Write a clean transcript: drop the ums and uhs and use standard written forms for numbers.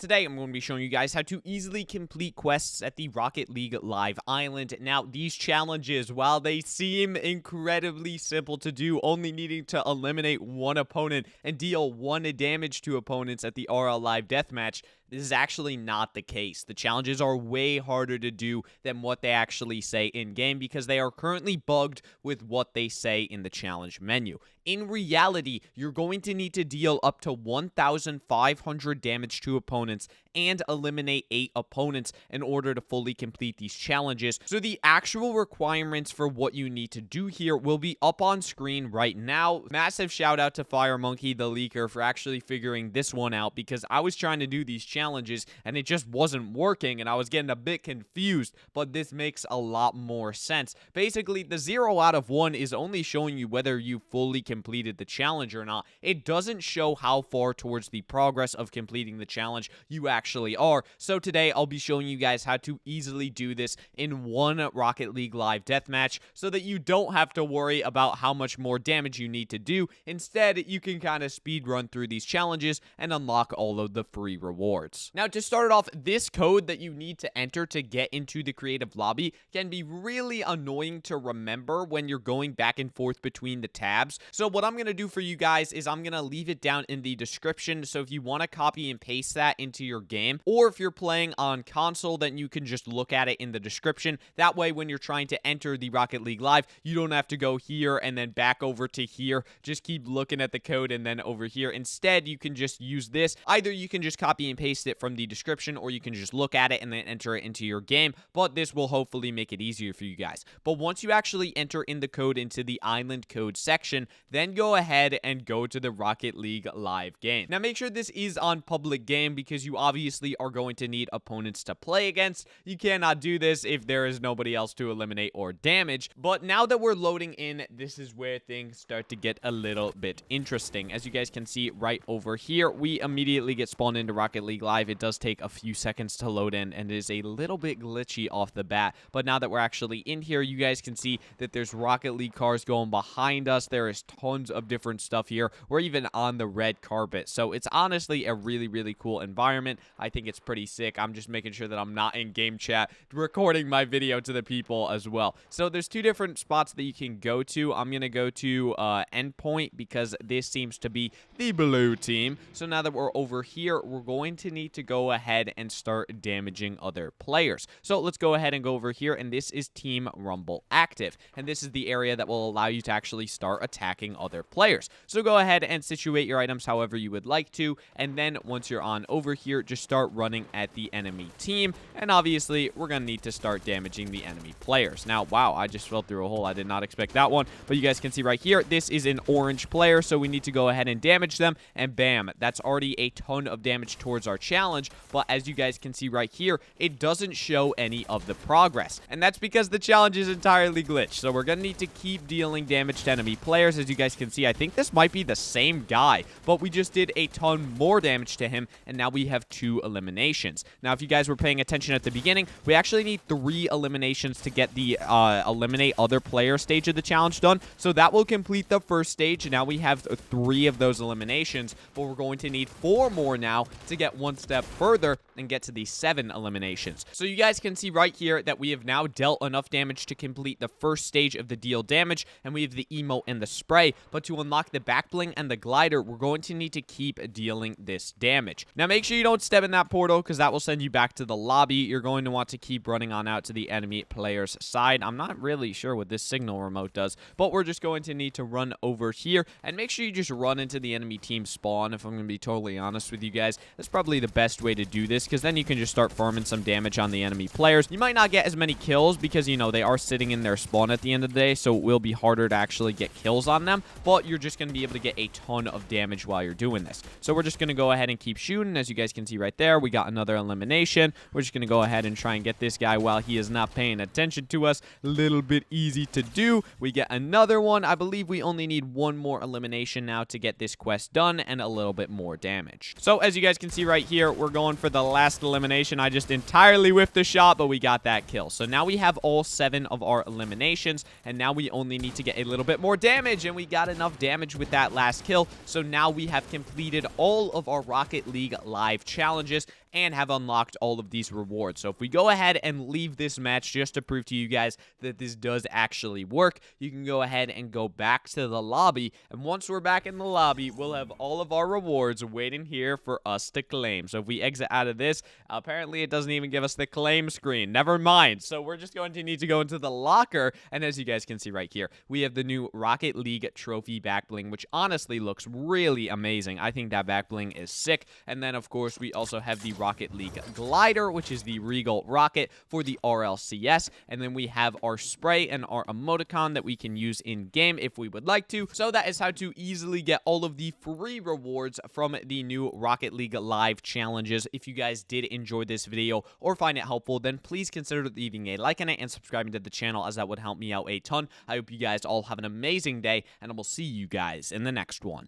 Today, I'm going to be showing you guys how to easily complete quests at the Rocket League Live Island. Now, these challenges, while they seem incredibly simple to do, only needing to eliminate one opponent and deal 1 damage to opponents at the RL Live Deathmatch, this is actually not the case. The challenges are way harder to do than what they actually say in-game because they are currently bugged with what they say in the challenge menu. In reality, you're going to need to deal up to 1,500 damage to opponents and eliminate 8 opponents in order to fully complete these challenges. So the actual requirements for what you need to do here will be up on screen right now. Massive shout out to Fire Monkey the Leaker for actually figuring this one out, because I was trying to do these challenges and it just wasn't working and I was getting a bit confused, but this makes a lot more sense. Basically, the 0 out of 1 is only showing you whether you fully completed the challenge or not. It doesn't show how far towards the progress of completing the challenge you actually are. So today I'll be showing you guys how to easily do this in one Rocket League Live Deathmatch so that you don't have to worry about how much more damage you need to do. Instead, you can kind of speed run through these challenges and unlock all of the free rewards. Now, to start off, this code that you need to enter to get into the creative lobby can be really annoying to remember when you're going back and forth between the tabs. So what I'm going to do for you guys is I'm going to leave it down in the description. So if you want to copy and paste that into your game, or if you're playing on console, then you can just look at it in the description. That way, when you're trying to enter the Rocket League Live, you don't have to go here and then back over to here. Just keep looking at the code and then over here. Instead, you can just use this. Either you can just copy and paste it from the description, or you can just look at it and then enter it into your game. But this will hopefully make it easier for you guys. But once you actually enter in the code into the island code section, then go ahead and go to the Rocket League Live game. Now, make sure this is on public game because you obviously are going to need opponents to play against. You cannot do this if there is nobody else to eliminate or damage. But now that we're loading in, this is where things start to get a little bit interesting. As you guys can see right over here, we immediately get spawned into Rocket League Live. It does take a few seconds to load in and it is a little bit glitchy off the bat. But now that we're actually in here, you guys can see that there's Rocket League cars going behind us. There is tons of different stuff here. We're even on the red carpet. So it's honestly a really, really cool environment. I think it's pretty sick. I'm just making sure that I'm not in game chat recording my video to the people as well. So there's 2 different spots that you can go to. I'm going to go to endpoint because this seems to be the blue team. So now that we're over here, we're going to need to go ahead and start damaging other players. So let's go ahead and go over here, and this is Team Rumble Active. And this is the area that will allow you to actually start attacking other players. So go ahead and situate your items however you would like to, and then once you're on over here, just start running at the enemy team, and obviously we're gonna need to start damaging the enemy players. Now, wow, I just fell through a hole. I did not expect that one, but you guys can see right here, this is an orange player, so we need to go ahead and damage them, and bam, that's already a ton of damage towards our challenge. But as you guys can see right here, it doesn't show any of the progress, and that's because the challenge is entirely glitched. So we're gonna need to keep dealing damage to enemy players. As you guys can see, I think this might be the same guy, but we just did a ton more damage to him, and now we have 2 eliminations. Now, if you guys were paying attention at the beginning, we actually need 3 eliminations to get the eliminate other player stage of the challenge done. So that will complete the first stage. Now we have 3 of those eliminations, but we're going to need 4 more now to get one step further and get to the 7 eliminations. So you guys can see right here that we have now dealt enough damage to complete the first stage of the deal damage, and we have the emote and the spray. But to unlock the backbling and the glider, we're going to need to keep dealing this damage. Now, make sure you don't step in that portal because that will send you back to the lobby. You're going to want to keep running on out to the enemy player's side. I'm not really sure what this signal remote does, but we're just going to need to run over here, and make sure you just run into the enemy team spawn. If I'm going to be totally honest with you guys, that's probably the best way to do this, because then you can just start farming some damage on the enemy players. You might not get as many kills because, you know, they are sitting in their spawn at the end of the day, so it will be harder to actually get kills on them, but you're just going to be able to get a ton of damage while you're doing this. So we're just going to go ahead and keep shooting. As you guys can see right there, we got another elimination. We're just going to go ahead and try and get this guy while he is not paying attention to us. A little bit easy to do. We get another one. I believe we only need 1 more elimination now to get this quest done and a little bit more damage. So as you guys can see right here, we're going for the last elimination. I just entirely whiffed the shot, but we got that kill. So now we have all 7 of our eliminations, and now we only need to get a little bit more damage, and we got enough damage with that last kill. So now we have completed all of our Rocket League Live challenges, and have unlocked all of these rewards. So if we go ahead and leave this match just to prove to you guys that this does actually work, you can go ahead and go back to the lobby, and once we're back in the lobby, we'll have all of our rewards waiting here for us to claim. So if we exit out of this, apparently it doesn't even give us the claim screen. Never mind. So we're just going to need to go into the locker, and as you guys can see right here, we have the new Rocket League trophy back bling, which honestly looks really amazing. I think that back bling is sick. And then of course we also have the Rocket League glider, which is the Regal rocket for the RLCS, and then we have our spray and our emoticon that we can use in game if we would like to. So that is how to easily get all of the free rewards from the new Rocket League live challenges. If you guys did enjoy this video or find it helpful, then please consider leaving a like on it and subscribing to the channel, as that would help me out a ton. I hope you guys all have an amazing day, and I will see you guys in the next one.